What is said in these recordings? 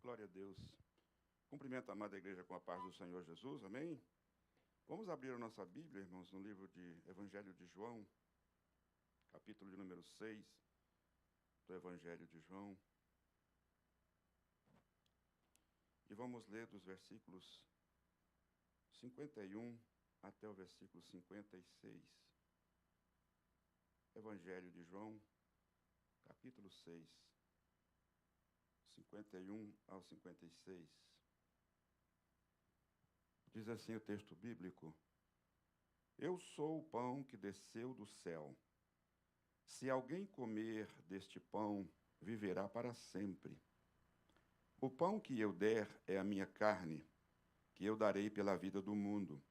Glória a Deus. Cumprimento a amada igreja com a paz do Senhor Jesus, amém? Vamos abrir a nossa Bíblia, irmãos, no livro de Evangelho de João, capítulo de número 6 do Evangelho de João. E vamos ler dos versículos 51 até o versículo 56. Evangelho de João, capítulo 6, 51 ao 56. Diz assim o texto bíblico: Eu sou o pão que desceu do céu. Se alguém comer deste pão, viverá para sempre. O pão que eu der é a minha carne, que eu darei pela vida do mundo.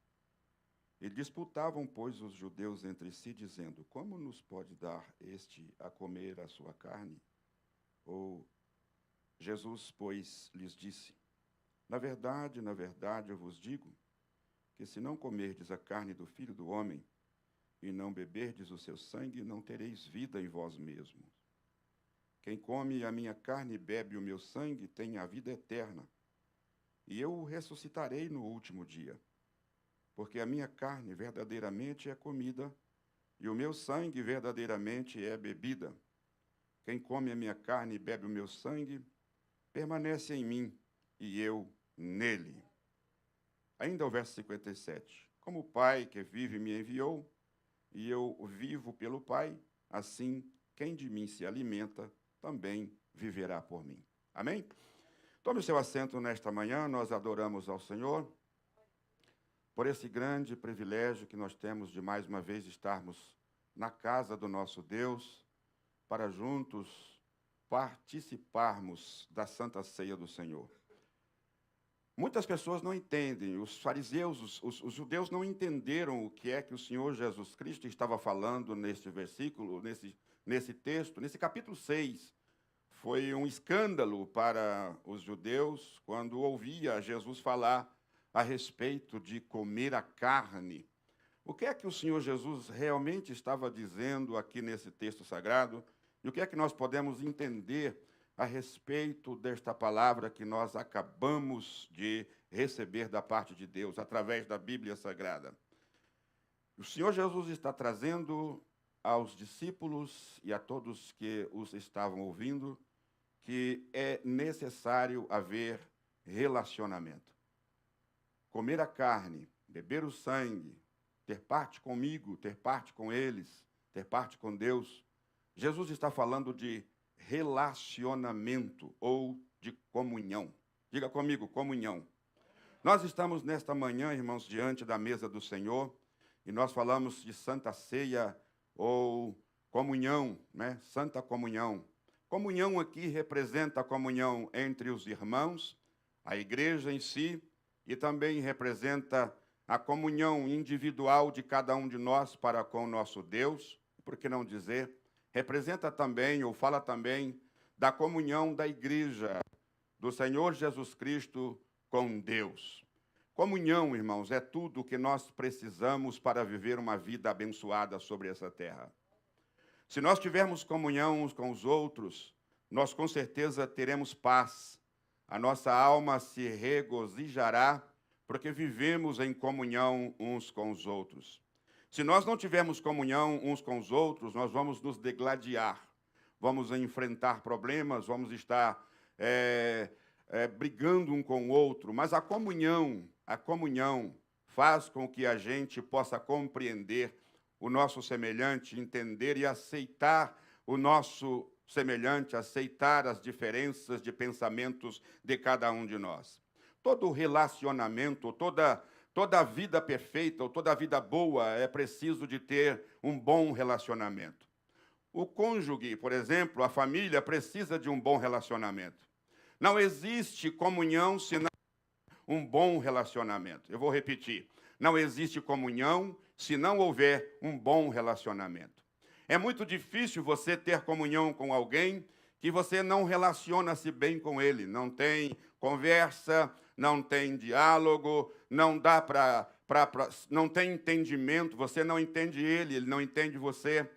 E disputavam, pois, os judeus entre si, dizendo: Como nos pode dar este a comer a sua carne? Ou Jesus, pois, lhes disse: na verdade, eu vos digo, que se não comerdes a carne do Filho do Homem, e não beberdes o seu sangue, não tereis vida em vós mesmos. Quem come a minha carne e bebe o meu sangue tem a vida eterna, e eu o ressuscitarei no último dia. Porque a minha carne verdadeiramente é comida, e o meu sangue verdadeiramente é bebida. Quem come a minha carne e bebe o meu sangue, permanece em mim, e eu nele. Ainda o verso 57. Como o Pai que vive me enviou, e eu vivo pelo Pai, assim quem de mim se alimenta também viverá por mim. Amém? Tome o seu assento nesta manhã, nós adoramos ao Senhor por esse grande privilégio que nós temos de mais uma vez estarmos na casa do nosso Deus, para juntos participarmos da Santa Ceia do Senhor. Muitas pessoas não entendem, os fariseus, os judeus não entenderam o que é que o Senhor Jesus Cristo estava falando neste versículo, nesse texto, nesse capítulo 6. Foi um escândalo para os judeus quando ouvia Jesus falar a respeito de comer a carne. O que é que o Senhor Jesus realmente estava dizendo aqui nesse texto sagrado? E o que é que nós podemos entender a respeito desta palavra que nós acabamos de receber da parte de Deus, através da Bíblia Sagrada? O Senhor Jesus está trazendo aos discípulos e a todos que os estavam ouvindo que é necessário haver relacionamento. Comer a carne, beber o sangue, ter parte comigo, ter parte com eles, ter parte com Deus. Jesus está falando de relacionamento ou de comunhão. Diga comigo, comunhão. Nós estamos nesta manhã, irmãos, diante da mesa do Senhor, e nós falamos de Santa Ceia ou comunhão, né? Santa Comunhão. Comunhão aqui representa a comunhão entre os irmãos, a igreja em si, e também representa a comunhão individual de cada um de nós para com o nosso Deus, por que não dizer, representa também, ou fala também, da comunhão da igreja, do Senhor Jesus Cristo com Deus. Comunhão, irmãos, é tudo o que nós precisamos para viver uma vida abençoada sobre essa terra. Se nós tivermos comunhão uns com os outros, nós com certeza teremos paz. A nossa alma se regozijará, porque vivemos em comunhão uns com os outros. Se nós não tivermos comunhão uns com os outros, nós vamos nos degladiar, vamos enfrentar problemas, vamos estar brigando um com o outro, mas a comunhão faz com que a gente possa compreender o nosso semelhante, entender e aceitar o nosso semelhante, aceitar as diferenças de pensamentos de cada um de nós. Todo relacionamento, toda vida perfeita ou toda vida boa é preciso de ter um bom relacionamento. O cônjuge, por exemplo, a família precisa de um bom relacionamento. Não existe comunhão senão um bom relacionamento. Eu vou repetir. Não existe comunhão se não houver um bom relacionamento. É muito difícil você ter comunhão com alguém que você não relaciona-se bem com ele, não tem conversa, não tem diálogo, não dá não tem entendimento, você não entende ele, ele não entende você.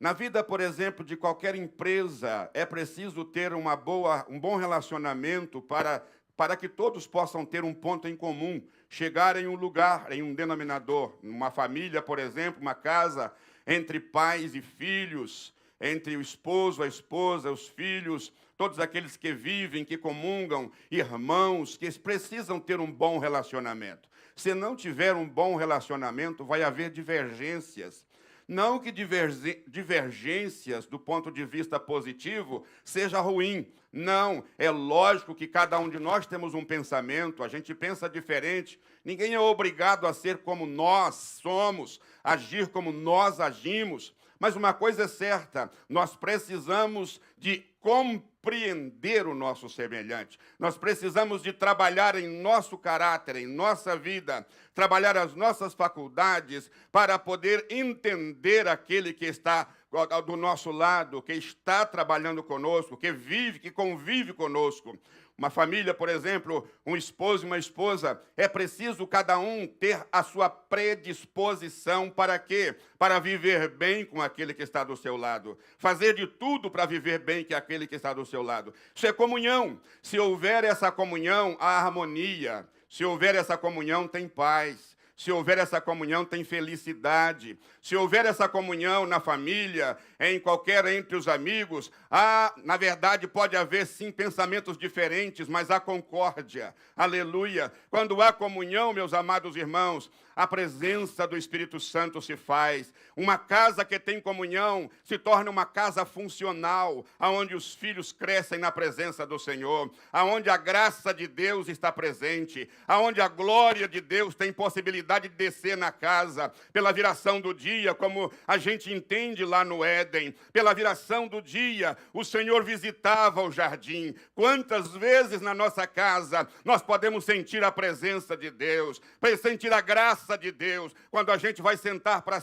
Na vida, por exemplo, de qualquer empresa, é preciso ter um bom relacionamento para que todos possam ter um ponto em comum, chegar em um lugar, em um denominador. Uma família, por exemplo, uma casa entre pais e filhos, entre o esposo, a esposa, os filhos, todos aqueles que vivem, que comungam, irmãos, que precisam ter um bom relacionamento. Se não tiver um bom relacionamento, vai haver divergências. Não que divergências do ponto de vista positivo seja ruim. Não, é lógico que cada um de nós temos um pensamento, a gente pensa diferente. Ninguém é obrigado a ser como nós somos, agir como nós agimos. Mas uma coisa é certa, nós precisamos de compreender o nosso semelhante. Nós precisamos de trabalhar em nosso caráter, em nossa vida, trabalhar as nossas faculdades para poder entender aquele que está do nosso lado, que está trabalhando conosco, que vive, que convive conosco. Uma família, por exemplo, um esposo e uma esposa, é preciso cada um ter a sua predisposição para quê? Para viver bem com aquele que está do seu lado. Fazer de tudo para viver bem com aquele que está do seu lado. Isso é comunhão. Se houver essa comunhão, há harmonia. Se houver essa comunhão, tem paz. Se houver essa comunhão, tem felicidade. Se houver essa comunhão na família, entre os amigos, na verdade, pode haver, sim, pensamentos diferentes, mas há concórdia. Aleluia. Quando há comunhão, meus amados irmãos, a presença do Espírito Santo se faz. Uma casa que tem comunhão se torna uma casa funcional, onde os filhos crescem na presença do Senhor, onde a graça de Deus está presente, onde a glória de Deus tem possibilidade de descer na casa, pela viração do dia, como a gente entende lá no Éden. Pela viração do dia, o Senhor visitava o jardim. Quantas vezes na nossa casa nós podemos sentir a presença de Deus, sentir a graça de Deus, quando a gente vai sentar para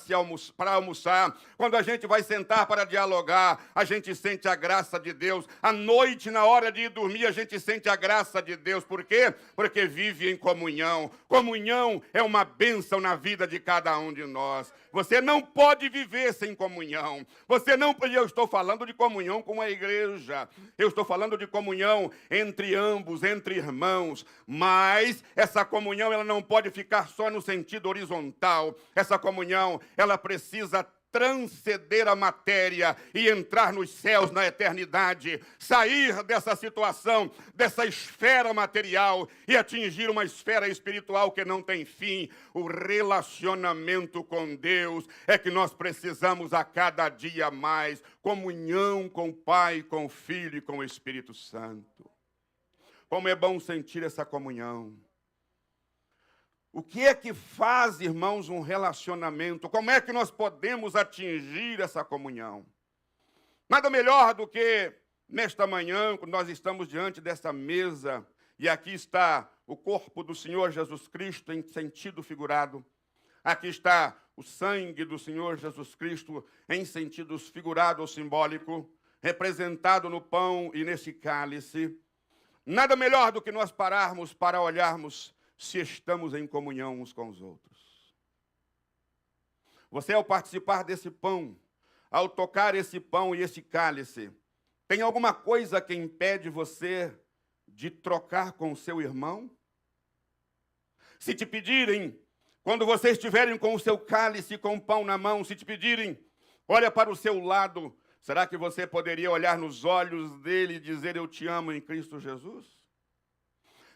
almoçar, quando a gente vai sentar para dialogar, a gente sente a graça de Deus. À noite, na hora de ir dormir, a gente sente a graça de Deus. Por quê? Porque vive em comunhão. Comunhão é uma bênção na vida de cada um de nós. Você não pode viver sem comunhão. Eu estou falando de comunhão com a igreja. Eu estou falando de comunhão entre ambos, entre irmãos. Mas essa comunhão, ela não pode ficar só no sentido horizontal. Essa comunhão, ela precisa transcender a matéria e entrar nos céus na eternidade, sair dessa situação, dessa esfera material e atingir uma esfera espiritual que não tem fim. O relacionamento com Deus é que nós precisamos a cada dia mais. Comunhão com o Pai, com o Filho e com o Espírito Santo. Como é bom sentir essa comunhão. O que é que faz, irmãos, um relacionamento? Como é que nós podemos atingir essa comunhão? Nada melhor do que, nesta manhã, quando nós estamos diante dessa mesa, e aqui está o corpo do Senhor Jesus Cristo em sentido figurado. Aqui está o sangue do Senhor Jesus Cristo em sentido figurado ou simbólico, representado no pão e nesse cálice. Nada melhor do que nós pararmos para olharmos se estamos em comunhão uns com os outros. Você, ao participar desse pão, ao tocar esse pão e esse cálice, tem alguma coisa que impede você de trocar com o seu irmão? Se te pedirem, quando vocês estiverem com o seu cálice, com o pão na mão, se te pedirem, olha para o seu lado, será que você poderia olhar nos olhos dele e dizer, eu te amo em Cristo Jesus?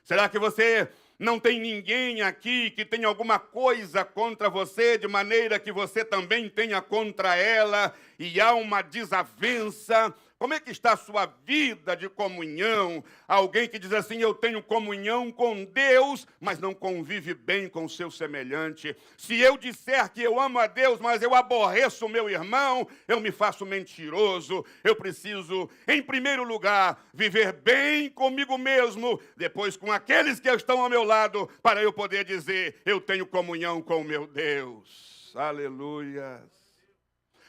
Será que você não tem ninguém aqui que tenha alguma coisa contra você, de maneira que você também tenha contra ela, e há uma desavença? Como é que está a sua vida de comunhão? Alguém que diz assim, eu tenho comunhão com Deus, mas não convive bem com o seu semelhante. Se eu disser que eu amo a Deus, mas eu aborreço o meu irmão, eu me faço mentiroso. Eu preciso, em primeiro lugar, viver bem comigo mesmo, depois com aqueles que estão ao meu lado, para eu poder dizer, eu tenho comunhão com o meu Deus. Aleluia.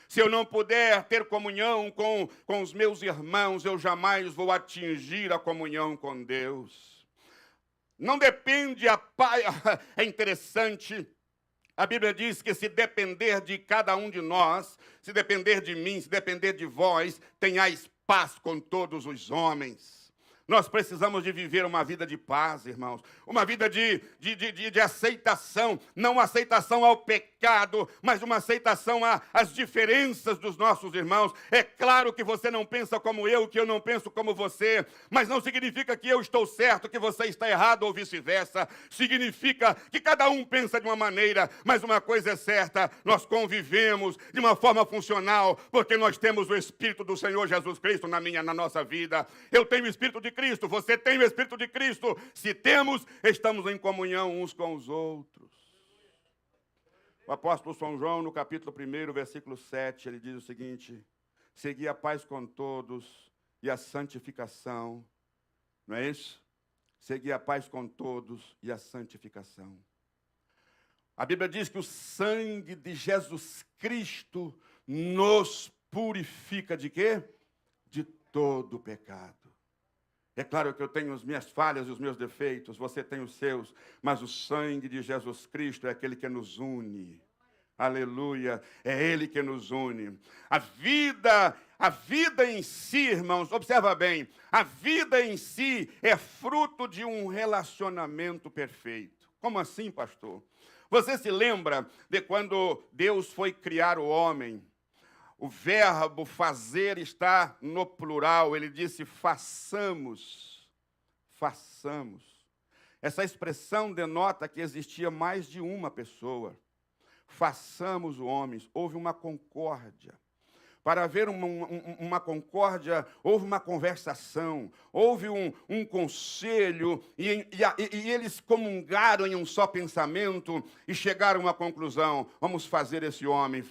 Se eu não puder ter comunhão com os meus irmãos, eu jamais vou atingir a comunhão com Deus. Não depende É interessante A Bíblia diz que se depender de cada um de nós, se depender de mim, se depender de vós, tenhais paz com todos os homens. Nós precisamos de viver uma vida de paz, irmãos. Uma vida de aceitação. Não aceitação ao pecado, mas uma aceitação às diferenças dos nossos irmãos. É claro que você não pensa como eu, que eu não penso como você. Mas não significa que eu estou certo, que você está errado ou vice-versa. Significa que cada um pensa de uma maneira. Mas uma coisa é certa, nós convivemos de uma forma funcional, porque nós temos o Espírito do Senhor Jesus Cristo na nossa vida. Eu tenho o Espírito de Cristo, você tem o Espírito de Cristo. Se temos, estamos em comunhão uns com os outros. O apóstolo São João, no capítulo 1, versículo 7, ele diz o seguinte: segui a paz com todos e a santificação. Não é isso? Segui a paz com todos e a santificação. A Bíblia diz que o sangue de Jesus Cristo nos purifica de quê? De todo pecado. É claro que eu tenho as minhas falhas e os meus defeitos, você tem os seus, mas o sangue de Jesus Cristo é aquele que nos une. Aleluia, é Ele que nos une. A vida em si, irmãos, observa bem, a vida em si é fruto de um relacionamento perfeito. Como assim, pastor? Você se lembra de quando Deus foi criar o homem? O verbo fazer está no plural. Ele disse façamos, façamos. Essa expressão denota que existia mais de uma pessoa. Façamos o homem. Houve uma concórdia. Para haver uma concórdia, houve uma conversação, houve um conselho, e eles comungaram em um só pensamento e chegaram a uma conclusão: vamos fazer esse homem,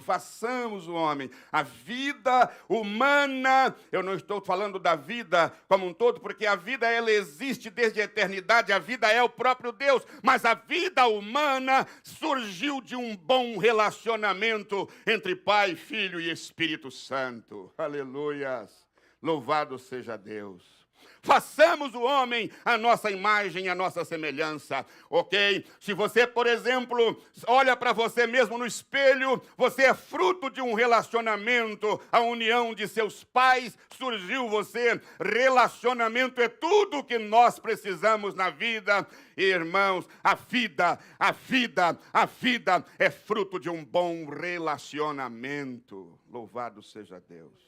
façamos o homem. A vida humana, eu não estou falando da vida como um todo, porque a vida ela existe desde a eternidade, a vida é o próprio Deus, mas a vida humana surgiu de um bom relacionamento entre pai, filho e Espírito Santo. Aleluias. Louvado seja Deus. Façamos o homem a nossa imagem, a nossa semelhança, ok? Se você, por exemplo, olha para você mesmo no espelho, você é fruto de um relacionamento, a união de seus pais surgiu você. Relacionamento é tudo o que nós precisamos na vida. Irmãos, a vida é fruto de um bom relacionamento. Louvado seja Deus.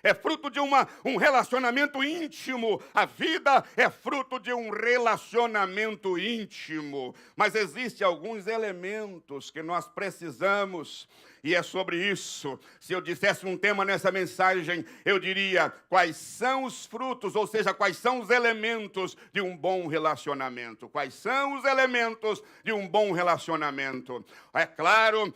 É fruto de um relacionamento íntimo. A vida é fruto de um relacionamento íntimo. Mas existem alguns elementos que nós precisamos, e é sobre isso. Se eu dissesse um tema nessa mensagem, eu diria: quais são os frutos, ou seja, quais são os elementos de um bom relacionamento? Quais são os elementos de um bom relacionamento? É claro,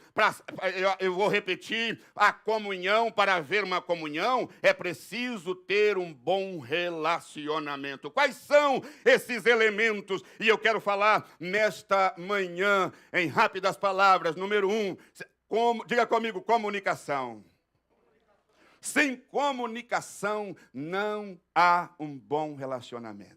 eu vou repetir, a comunhão, para haver uma comunhão, é preciso ter um bom relacionamento. Quais são esses elementos? E eu quero falar nesta manhã, em rápidas palavras. Número 1, diga comigo, comunicação. Sem comunicação não há um bom relacionamento.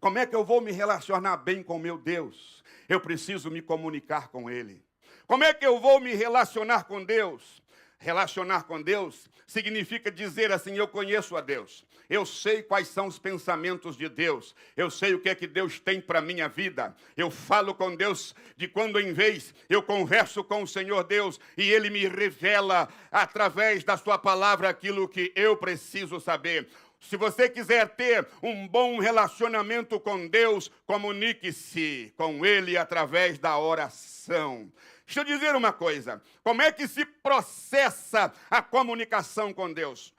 Como é que eu vou me relacionar bem com meu Deus? Eu preciso me comunicar com Ele. Como é que eu vou me relacionar com Deus? Relacionar com Deus significa dizer assim: eu conheço a Deus, eu sei quais são os pensamentos de Deus, eu sei o que é que Deus tem para a minha vida, eu falo com Deus de quando em vez, eu converso com o Senhor Deus e Ele me revela através da sua palavra aquilo que eu preciso saber. Se você quiser ter um bom relacionamento com Deus, comunique-se com Ele através da oração. Deixa eu dizer uma coisa: como é que se processa a comunicação com Deus?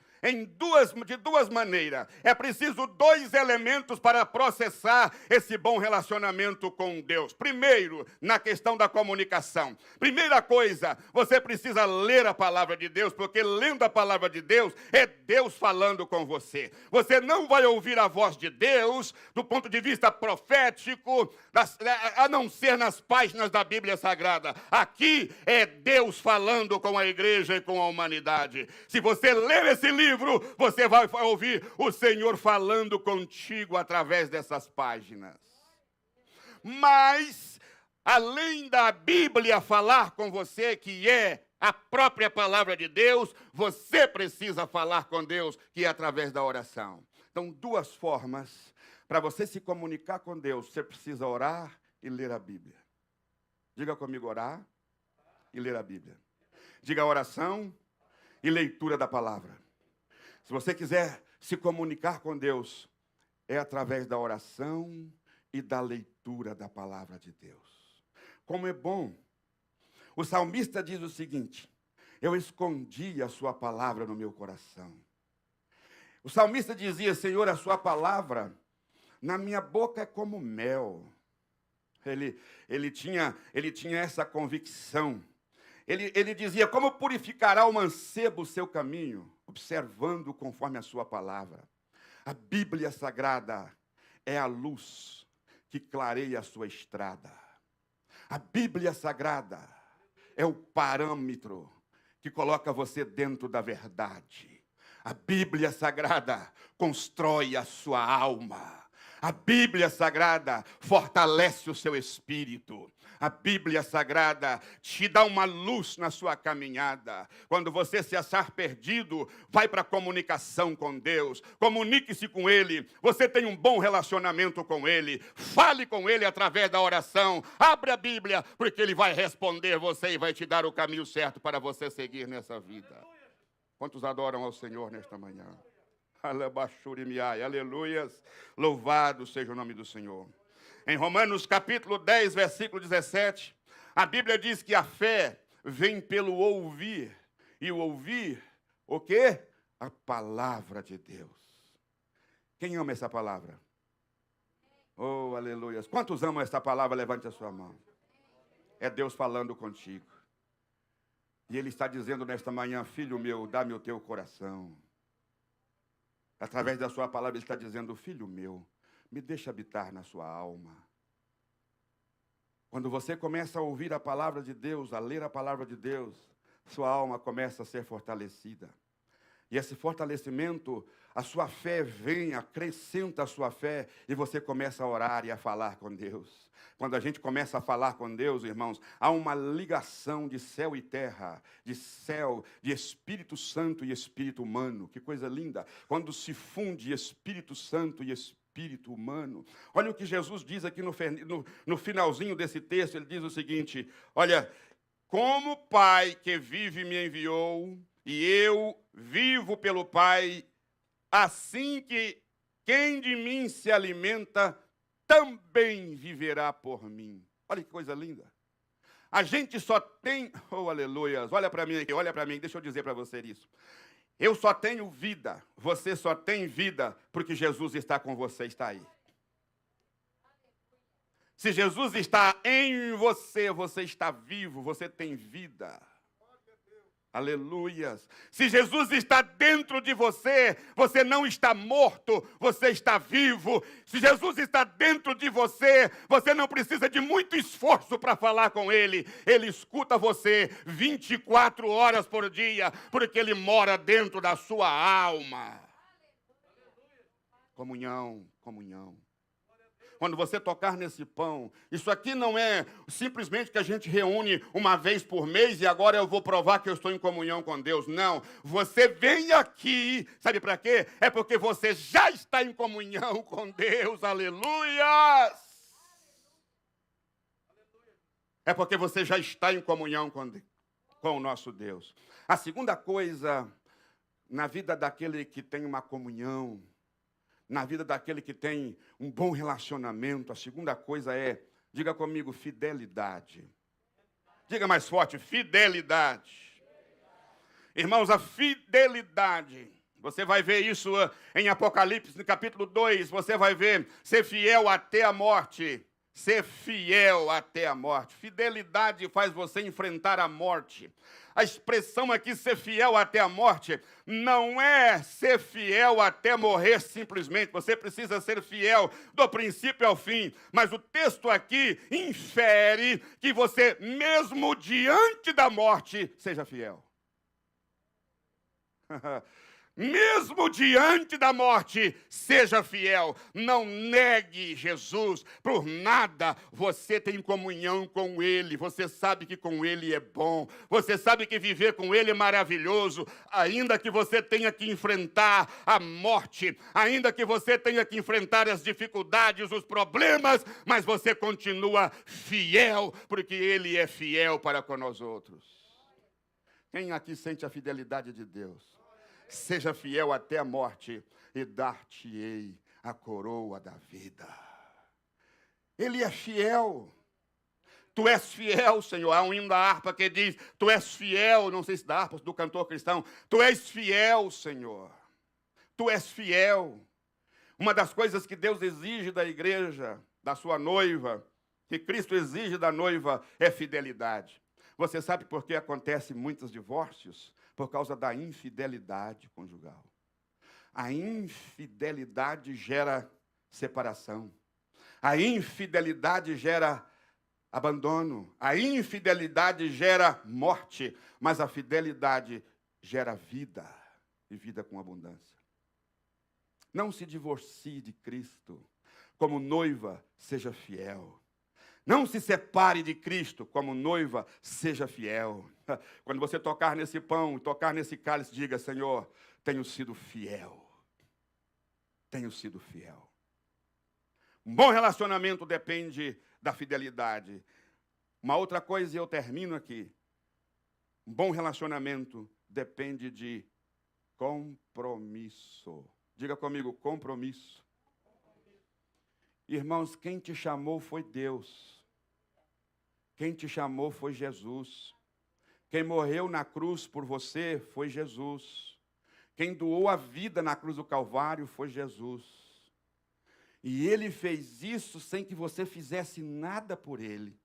De duas maneiras. É preciso 2 elementos para processar esse bom relacionamento com Deus. Primeiro, na questão da comunicação. Primeira coisa, você precisa ler a palavra de Deus, porque lendo a palavra de Deus, é Deus falando com você. Você não vai ouvir a voz de Deus do ponto de vista profético, a não ser nas páginas da Bíblia Sagrada. Aqui é Deus falando com a igreja e com a humanidade. Se você ler esse livro, você vai ouvir o Senhor falando contigo através dessas páginas. Mas além da Bíblia falar com você, que é a própria palavra de Deus, você precisa falar com Deus, que é através da oração. Então, duas formas para você se comunicar com Deus. Você precisa orar e ler a Bíblia. Diga comigo, orar e ler a Bíblia. Diga oração e leitura da palavra. Se você quiser se comunicar com Deus, é através da oração e da leitura da palavra de Deus. Como é bom. O salmista diz o seguinte: eu escondi a sua palavra no meu coração. O salmista dizia: Senhor, a sua palavra na minha boca é como mel. Ele tinha essa convicção. Ele dizia: como purificará o mancebo o seu caminho? Observando conforme a sua palavra. A Bíblia Sagrada é a luz que clareia a sua estrada. A Bíblia Sagrada é o parâmetro que coloca você dentro da verdade. A Bíblia Sagrada constrói a sua alma. A Bíblia Sagrada fortalece o seu espírito. A Bíblia Sagrada te dá uma luz na sua caminhada. Quando você se achar perdido, vai para a comunicação com Deus. Comunique-se com Ele. Você tem um bom relacionamento com Ele. Fale com Ele através da oração. Abre a Bíblia, porque Ele vai responder você e vai te dar o caminho certo para você seguir nessa vida. Quantos adoram ao Senhor nesta manhã? Aleluias. Louvado seja o nome do Senhor. Em Romanos capítulo 10, versículo 17, a Bíblia diz que a fé vem pelo ouvir. E o ouvir, o quê? A palavra de Deus. Quem ama essa palavra? Oh, aleluia. Quantos amam essa palavra? Levante a sua mão. É Deus falando contigo. E Ele está dizendo nesta manhã: filho meu, dá-me o teu coração. Através da sua palavra Ele está dizendo: filho meu, me deixa habitar na sua alma. Quando você começa a ouvir a palavra de Deus, a ler a palavra de Deus, sua alma começa a ser fortalecida. E esse fortalecimento, a sua fé vem, acrescenta a sua fé, e você começa a orar e a falar com Deus. Quando a gente começa a falar com Deus, irmãos, há uma ligação de céu e terra, de céu, de Espírito Santo e Espírito humano. Que coisa linda! Quando se funde Espírito Santo e Espírito humano. Olha o que Jesus diz aqui no finalzinho desse texto. Ele diz o seguinte: olha, como o Pai que vive me enviou, e eu vivo pelo Pai, assim que quem de mim se alimenta também viverá por mim. Olha que coisa linda. A gente só tem... Oh, aleluia. Olha para mim aqui, olha para mim. Deixa eu dizer para você isso. Eu só tenho vida. Você só tem vida porque Jesus está com você, está aí. Se Jesus está em você, você está vivo, você tem vida. Aleluias. Se Jesus está dentro de você, você não está morto, você está vivo. Se Jesus está dentro de você, você não precisa de muito esforço para falar com Ele. Ele escuta você 24 horas por dia, porque Ele mora dentro da sua alma. Comunhão, comunhão. Quando você tocar nesse pão, isso aqui não é simplesmente que a gente reúne uma vez por mês e agora eu vou provar que eu estou em comunhão com Deus. Não, você vem aqui, sabe para quê? É porque você já está em comunhão com Deus, aleluia! É porque você já está em comunhão com o nosso Deus. A segunda coisa, na vida daquele que tem uma comunhão, na vida daquele que tem um bom relacionamento, a segunda coisa é, diga comigo, fidelidade. Diga mais forte, fidelidade. Irmãos, a fidelidade, você vai ver isso em Apocalipse, no capítulo 2, você vai ver, ser fiel até a morte. Ser fiel até a morte. Fidelidade faz você enfrentar a morte. A expressão aqui, ser fiel até a morte, não é ser fiel até morrer simplesmente. Você precisa ser fiel do princípio ao fim. Mas o texto aqui infere que você, mesmo diante da morte, seja fiel. Mesmo diante da morte, seja fiel. Não negue Jesus. Por nada você tem comunhão com Ele. Você sabe que com Ele é bom. Você sabe que viver com Ele é maravilhoso. Ainda que você tenha que enfrentar a morte, ainda que você tenha que enfrentar as dificuldades, os problemas, mas você continua fiel, porque Ele é fiel para com nós outros. Quem aqui sente a fidelidade de Deus? Seja fiel até a morte, e dar-te-ei a coroa da vida. Ele é fiel. Tu és fiel, Senhor. Há um hino da harpa que diz, tu és fiel, não sei se da harpa, do cantor cristão. Tu és fiel, Senhor. Tu és fiel. Uma das coisas que Deus exige da igreja, da sua noiva, que Cristo exige da noiva, é fidelidade. Você sabe por que acontecem muitos divórcios? Por causa da infidelidade conjugal. A infidelidade gera separação. A infidelidade gera abandono. A infidelidade gera morte. Mas a fidelidade gera vida, e vida com abundância. Não se divorcie de Cristo. Como noiva, seja fiel. Não se separe de Cristo, como noiva, seja fiel. Quando você tocar nesse pão, tocar nesse cálice, diga, Senhor, tenho sido fiel. Tenho sido fiel. Um bom relacionamento depende da fidelidade. Uma outra coisa, e eu termino aqui. Um bom relacionamento depende de compromisso. Diga comigo, compromisso. Irmãos, quem te chamou foi Deus. Quem te chamou foi Jesus. Quem morreu na cruz por você foi Jesus. Quem doou a vida na cruz do Calvário foi Jesus. E Ele fez isso sem que você fizesse nada por Ele.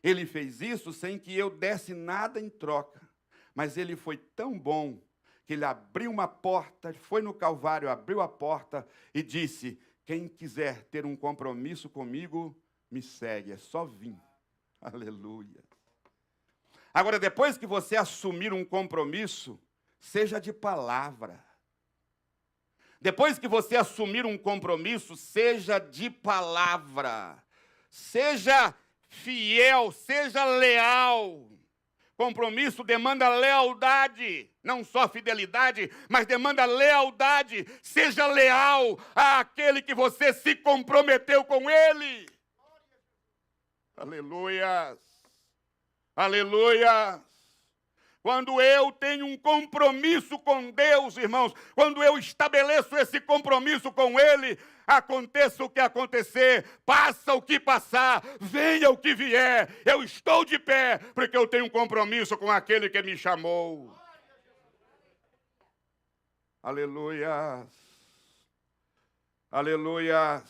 Ele fez isso sem que eu desse nada em troca. Mas Ele foi tão bom que Ele abriu uma porta, foi no Calvário, abriu a porta e disse, quem quiser ter um compromisso comigo, me segue, é só vir. Aleluia. Agora, depois que você assumir um compromisso, seja de palavra. Depois que você assumir um compromisso, seja de palavra. Seja fiel, seja leal. Compromisso demanda lealdade, não só fidelidade, mas demanda lealdade. Seja leal àquele que você se comprometeu com ele. Aleluia! Aleluia! Quando eu tenho um compromisso com Deus, irmãos, quando eu estabeleço esse compromisso com Ele, aconteça o que acontecer, passa o que passar, venha o que vier, eu estou de pé, porque eu tenho um compromisso com aquele que me chamou. Aleluia! Aleluia!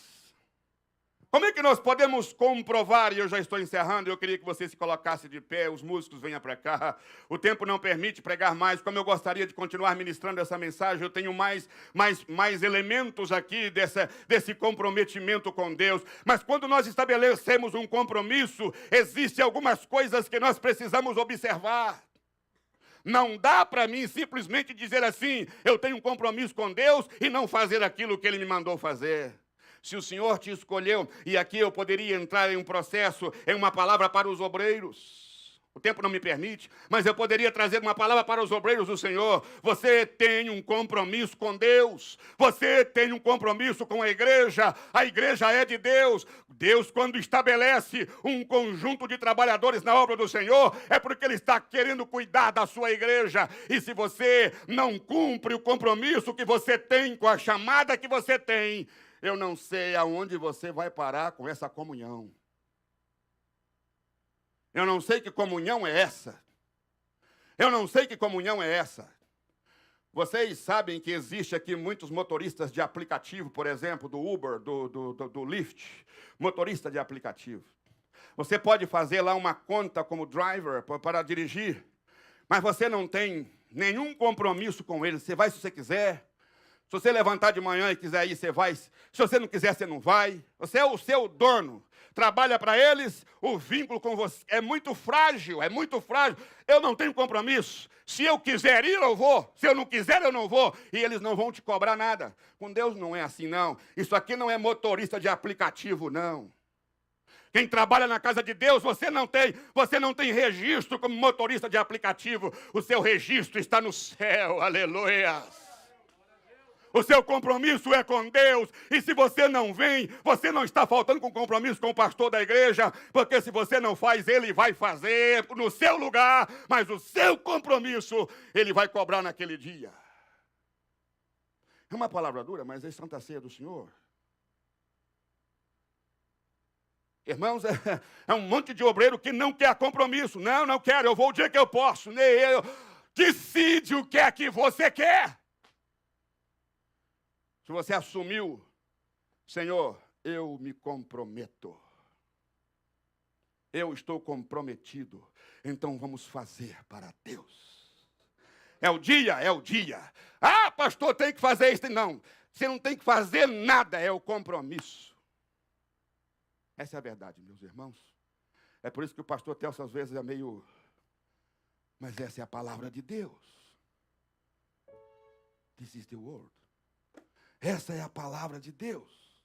Como é que nós podemos comprovar, e eu já estou encerrando, eu queria que você se colocasse de pé, os músicos venham para cá, o tempo não permite pregar mais, como eu gostaria de continuar ministrando essa mensagem, eu tenho mais elementos aqui desse comprometimento com Deus, mas quando nós estabelecemos um compromisso, existem algumas coisas que nós precisamos observar. Não dá para mim simplesmente dizer assim, eu tenho um compromisso com Deus e não fazer aquilo que Ele me mandou fazer. Se o Senhor te escolheu, e aqui eu poderia entrar em um processo, em uma palavra para os obreiros. O tempo não me permite, mas eu poderia trazer uma palavra para os obreiros do Senhor. Você tem um compromisso com Deus. Você tem um compromisso com a igreja. A igreja é de Deus. Deus, quando estabelece um conjunto de trabalhadores na obra do Senhor, é porque Ele está querendo cuidar da sua igreja. E se você não cumpre o compromisso que você tem com a chamada que você tem, eu não sei aonde você vai parar com essa comunhão. Eu não sei que comunhão é essa. Eu não sei que comunhão é essa. Vocês sabem que existe aqui muitos motoristas de aplicativo, por exemplo, do Uber, do Lyft, motorista de aplicativo. Você pode fazer lá uma conta como driver para dirigir, mas você não tem nenhum compromisso com ele. Você vai se você quiser. Se você levantar de manhã e quiser ir, você vai. Se você não quiser, você não vai. Você é o seu dono. Trabalha para eles, o vínculo com você é muito frágil, é muito frágil. Eu não tenho compromisso. Se eu quiser ir, eu vou. Se eu não quiser, eu não vou. E eles não vão te cobrar nada. Com Deus não é assim, não. Isso aqui não é motorista de aplicativo, não. Quem trabalha na casa de Deus, você não tem registro como motorista de aplicativo. O seu registro está no céu, aleluia. O seu compromisso é com Deus. E se você não vem, você não está faltando com compromisso com o pastor da igreja, porque se você não faz, ele vai fazer no seu lugar, mas o seu compromisso, ele vai cobrar naquele dia. É uma palavra dura, mas é Santa Ceia do Senhor. Irmãos, é um monte de obreiro que não quer compromisso. Não quero, eu vou o dia que eu posso. Nem eu. Decide o que é que você quer. Se você assumiu, Senhor, eu me comprometo. Eu estou comprometido. Então vamos fazer para Deus. É o dia, é o dia. Ah, pastor, tem que fazer isso. Não, você não tem que fazer nada, é o compromisso. Essa é a verdade, meus irmãos. É por isso que o pastor Telso às vezes é meio... Mas essa é a palavra de Deus. This is the word. Essa é a palavra de Deus.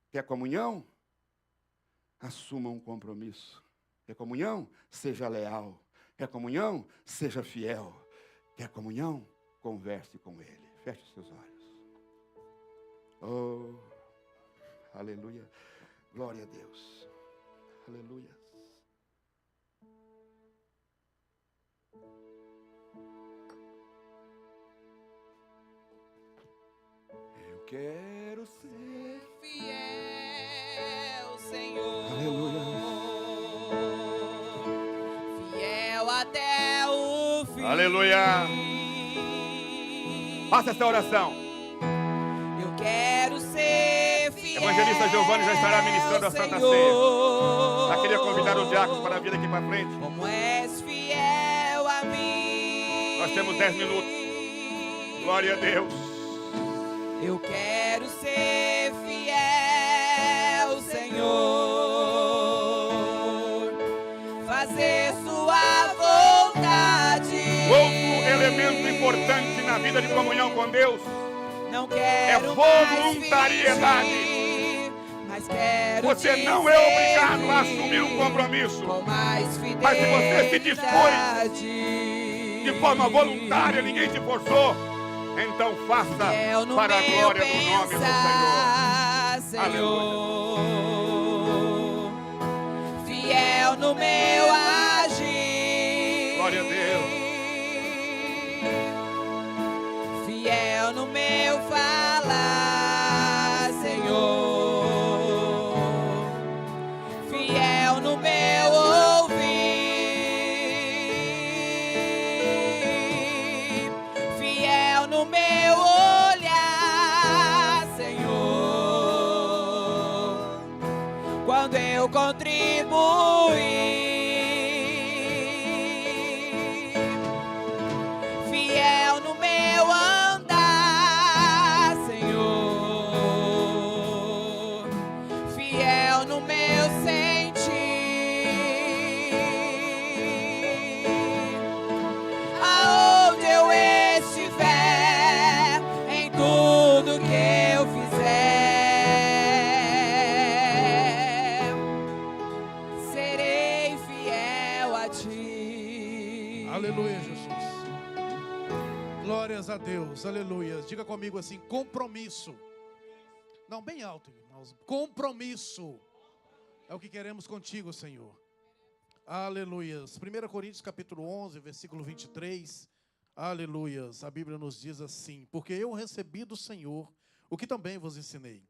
Quer comunhão? Assuma um compromisso. Quer comunhão? Seja leal. Quer comunhão? Seja fiel. Quer comunhão? Converse com Ele. Feche os seus olhos. Oh, aleluia. Glória a Deus. Aleluia. Eu quero ser fiel, Senhor. Aleluia. Fiel até o fim. Aleluia. Faça essa oração. Eu quero ser fiel. Evangelista Giovanni já estará ministrando a Santa Ceia. Já queria convidar os diáconos para vir aqui para frente. Como és fiel a mim. Nós temos 10 minutos. Glória a Deus. Eu quero ser fiel, Senhor. Fazer sua vontade. Outro elemento importante na vida de comunhão com Deus Não quero é voluntariedade. fingir, mas quero Você te não é obrigado a assumir um servir compromisso. com mais fidelidade. Mas se você se dispôs de forma voluntária, ninguém te forçou, então faça para a glória do nome do Senhor. Senhor. Fiel no meu agir. Glória a Deus. Fiel no meu falar, Senhor. Fiel no meu ouvir. Fiel no meu olhar, Senhor. Quando eu contribuir. Fiel no meu andar, Senhor. Fiel no meu sentir. Aonde eu estiver, em tudo que eu fizer, serei fiel a ti. Aleluia, Jesus. Glórias a Deus, aleluia. Diga comigo assim, compromisso. Não, bem alto, irmãos. Compromisso. É o que queremos contigo, Senhor. Aleluias. 1 Coríntios capítulo 11, versículo 23. Aleluias. A Bíblia nos diz assim: porque eu recebi do Senhor o que também vos ensinei.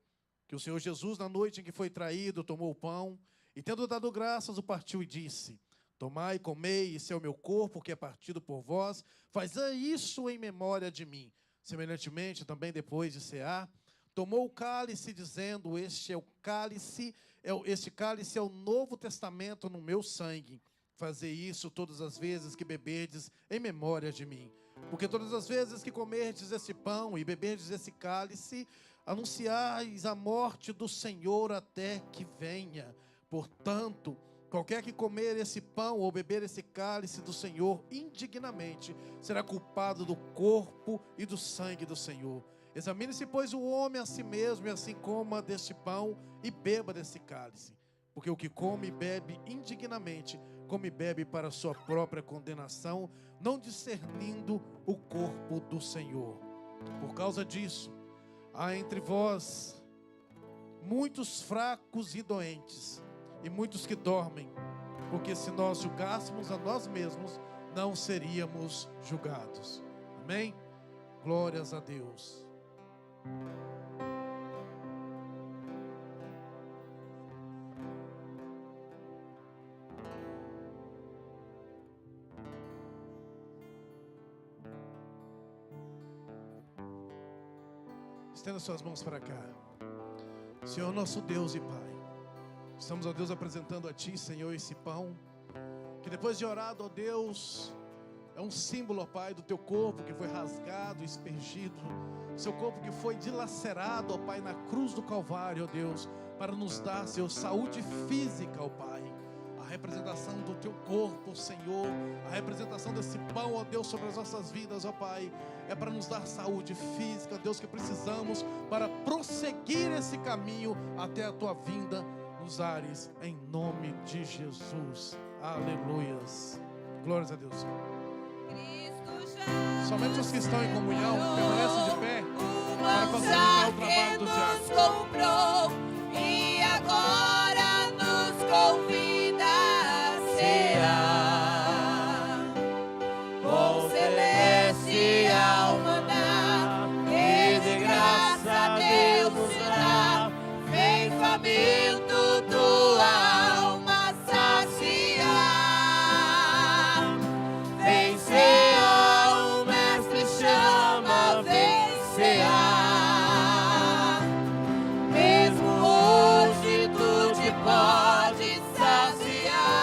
Que o Senhor Jesus, na noite em que foi traído, tomou o pão e, tendo dado graças, o partiu e disse: tomai, comei, esse é o meu corpo que é partido por vós. Fazei isso em memória de mim. Semelhantemente, também depois de cear, tomou o cálice, dizendo: este cálice é o novo testamento no meu sangue. Fazei isso todas as vezes que beberdes em memória de mim. Porque todas as vezes que comerdes esse pão e beberdes esse cálice, anunciais a morte do Senhor até que venha. Portanto, qualquer que comer esse pão ou beber esse cálice do Senhor indignamente, será culpado do corpo e do sangue do Senhor. Examine-se, pois, o homem a si mesmo, e assim coma deste pão e beba desse cálice. Porque o que come e bebe indignamente, come e bebe para a sua própria condenação, não discernindo o corpo do Senhor. Por causa disso, há entre vós muitos fracos e doentes, e muitos que dormem, porque se nós julgássemos a nós mesmos, não seríamos julgados. Amém? Glórias a Deus. Estenda suas mãos para cá. Senhor, nosso Deus e Pai, estamos, ó Deus, apresentando a Ti, Senhor, esse pão, que depois de orado, ó Deus, é um símbolo, ó Pai, do Teu corpo que foi rasgado, aspergido, Seu corpo que foi dilacerado, ó Pai, na cruz do Calvário, ó Deus, para nos dar, Senhor, saúde física, ó Pai. A representação do Teu corpo, Senhor, a representação desse pão, ó Deus, sobre as nossas vidas, ó Pai, é para nos dar saúde física, Deus, que precisamos para prosseguir esse caminho até a Tua vinda nos ares, em nome de Jesus. Aleluias. Glórias a Deus. Somente os que estão em comunhão permanecem de pé para facilitar o trabalho do diácono. Comprou e agora nos convida a cear com celestial maná, e de graça Deus nos dá. Vem faminto tua alma saciar. Vem cear, o mestre chama, vem cear. Mesmo hoje tu te podes saciar.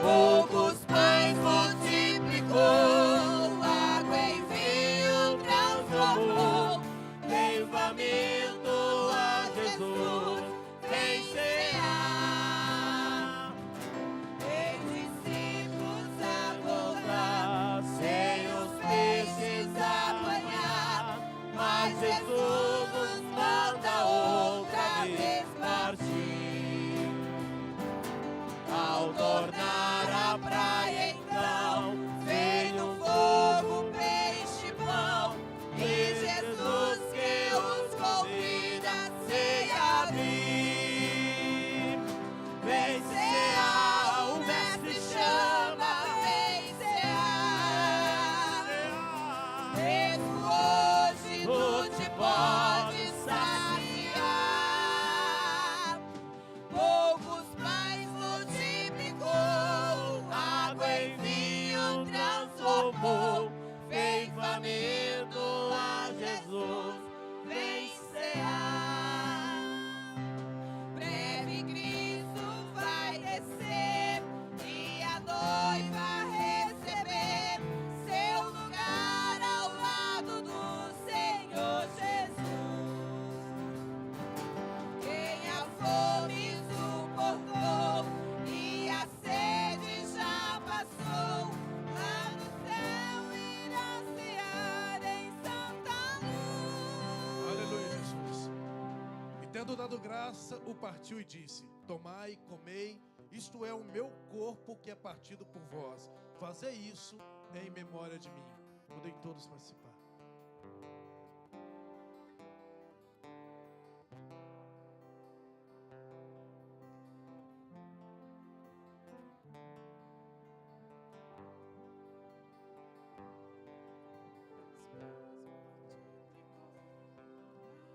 Poucos pães multiplicou, água em vinho transformou. Vem faminto a Jesus, vem cear. Tem discípulos a voltar, sem os peixes apanhar, mas Jesus nos manda outra vez partir. Ao tornar a praia então, vem no fogo peixe e pão, e Jesus que os convida a cear. Vem cear, o mestre chama, vem cear. Mesmo hoje tu te podes saciar. Poucos pães multiplicou, água em vinho transformou. Vem faminto a Jesus, vem cear. Breve Cristo vai descer e a noiva receber seu lugar ao lado do Senhor Jesus. Quem a fome suportou e a sede já passou, lá no céu irá cear em santa luz. Aleluia, Jesus. E tendo dado graça, o partiu e disse: tomai, comei, isto é o meu corpo que é partido por vós. Fazei isso em memória de mim. Podem todos participar.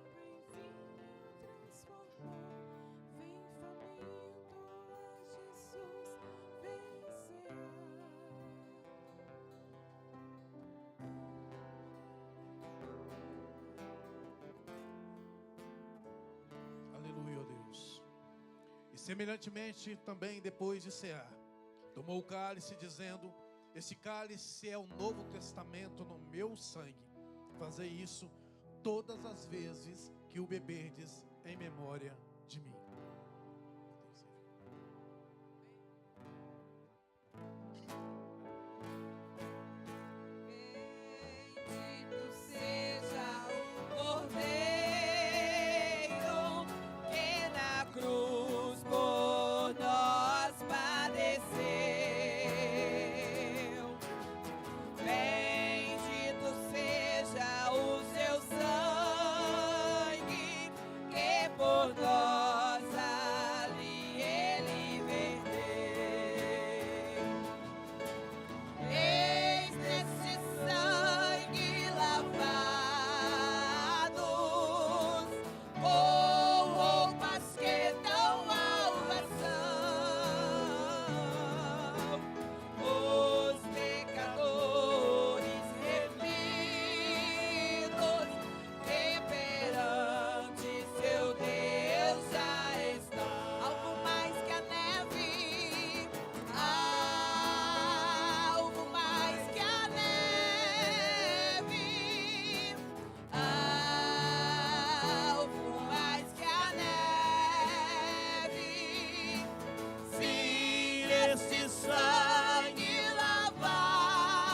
Vem faminto a Jesus, vem cear. Aleluia, ó Deus. E semelhantemente também depois de cear, tomou o cálice dizendo: Esse cálice é o Novo Testamento no meu sangue. Fazei isso todas as vezes que o beberdes em memória de mim. Bendito seja o Cordeiro que na cruz por nós padeceu. Bendito seja o seu sangue que por nós ali ele verteu. Eis nesse sangue lavados com roupas que dão salvação, os pecadores remidos que perante seu Deus já estão. Algo mais que a neve, algo mais que a neve, algo mais que a neve. Se esse sangue lavado,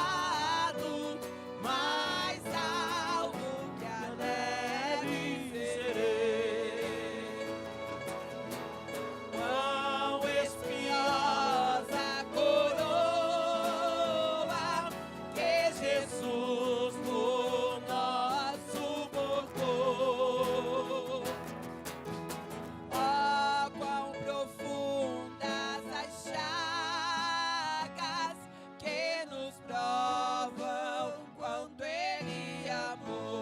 mais algo que a neve serei. Quão espinhosa coroa que Jesus por nós suportou. Ó, quão profundas as chagas que nos provam quanto Ele amou.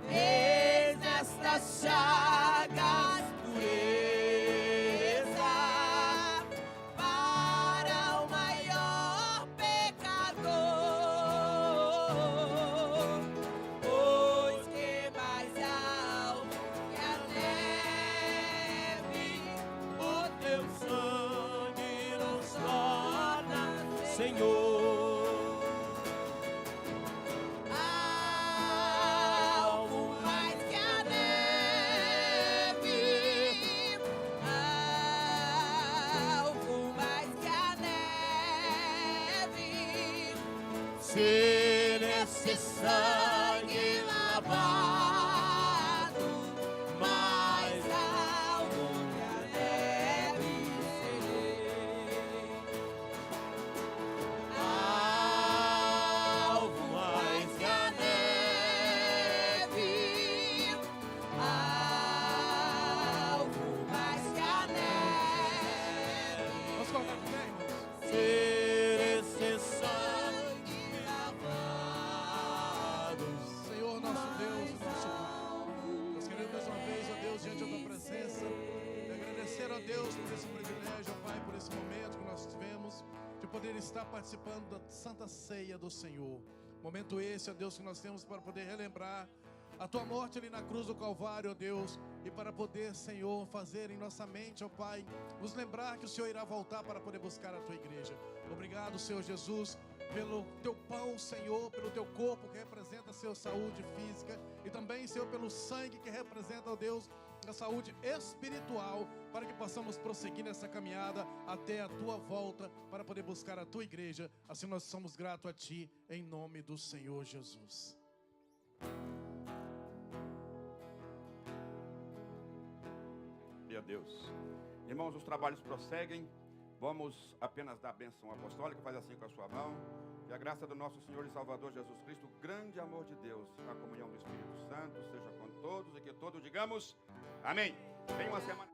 Eis nestas chagas pureza para o maior pecador, pois que mais alto que a neve, o teu sangue nos torna Senhor. Algo mais que a neve, algo mais que a neve. Ser esse sangue lavado, mais algo que a neve serei. Algo mais que a neve, algo mais que a neve. Vamos colocar de pé, irmãos. Ser esse sangue lavado. Senhor, nosso Deus e nosso Pai, nós queremos mais uma vez, ó Deus, diante da tua presença, e agradecer, ó Deus, por esse privilégio, ó Pai, por esse momento que nós tivemos de poder estar participando da Santa Ceia do Senhor. Momento esse, ó Deus, que nós temos para poder relembrar a tua morte ali na cruz do Calvário, ó Deus, e para poder, Senhor, fazer em nossa mente, ó Pai, nos lembrar que o Senhor irá voltar para poder buscar a tua igreja. Obrigado, Senhor Jesus, pelo teu pão, Senhor, pelo teu corpo que representa, Senhor, saúde física, e também, Senhor, pelo sangue que representa, ó Deus, a saúde espiritual, para que possamos prosseguir nessa caminhada até a tua volta, para poder buscar a tua igreja. Assim nós somos gratos a ti, em nome do Senhor Jesus. Glória a Deus. Irmãos, os trabalhos prosseguem. Vamos apenas dar a bênção apostólica. Faz assim com a sua mão. Que a graça do nosso Senhor e Salvador Jesus Cristo, o grande amor de Deus, a comunhão do Espírito Santo, seja com todos e que todos digamos amém. Venha uma semana.